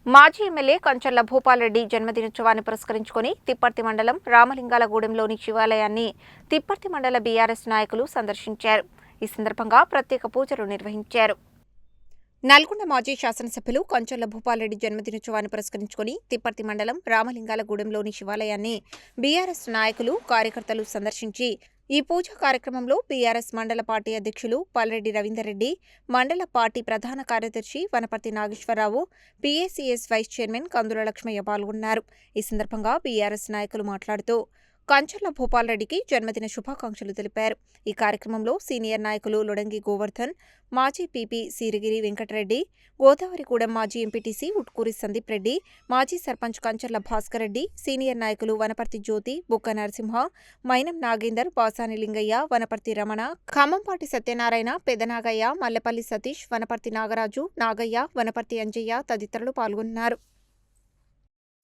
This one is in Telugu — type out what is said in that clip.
మాజీ ఎమ్మెల్యే కంచర్ల భూపాల్రెడ్డి జన్మదినోత్సవాన్ని పురస్కరించుకొని తిప్పర్తి మండలం రామలింగాలగూడెంలోని శివాలయాన్ని తిప్పర్తి మండల బీఆర్ఎస్ నాయకులు సందర్శించారు. ఈ సందర్భంగా ప్రత్యేక పూజలు నిర్వహించారు. నల్గొండ మాజీ శాసనసభ్యులు కంచర్ల భూపాల్రెడ్డి జన్మదినోత్సవాన్ని పురస్కరించుకొని తిప్పర్తి మండలం రామలింగాలగూడెంలోని శివాలయాన్ని బీఆర్ఎస్ నాయకులు, కార్యకర్తలు సందర్శించి ఈ పూజా కార్యక్రమంలో బీఆర్ఎస్ మండల పార్టీ అధ్యక్షులు పల్రెడ్డి రవీందర్ రెడ్డి, మండల పార్టీ ప్రధాన కార్యదర్శి Vanaparthi Nageswararao, PACS vice chairman Kandula Lakshmaiah పాల్గొన్నారు. ఈ సందర్భంగా బీఆర్ఎస్ నాయకులు మాట్లాడుతూ కంచర్ల భూపాల్రెడ్డికి జన్మదిన శుభాకాంక్షలు తెలిపారు. ఈ కార్యక్రమంలో సీనియర్ నాయకులు లొడంగి గోవర్ధన్, మాజీ పీపీ సిరిగిరి వెంకటరెడ్డి, గోదావరిగూడెం మాజీ ఎంపీటీసీ ఉట్కూరి సందీప్ రెడ్డి, మాజీ సర్పంచ్ కంచర్ల భాస్కర్ రెడ్డి, సీనియర్ నాయకులు వనపర్తి జ్యోతి, బుక్క నరసింహ, మైనం నాగేందర్, బాసాని లింగయ్య, వనపర్తి రమణ, ఖమ్మంపాటి సత్యనారాయణ, పెదనాగయ్య, మల్లెపల్లి సతీష్, వనపర్తి నాగరాజు, నాగయ్య, వనపర్తి అంజయ్య తదితరులు పాల్గొన్నారు.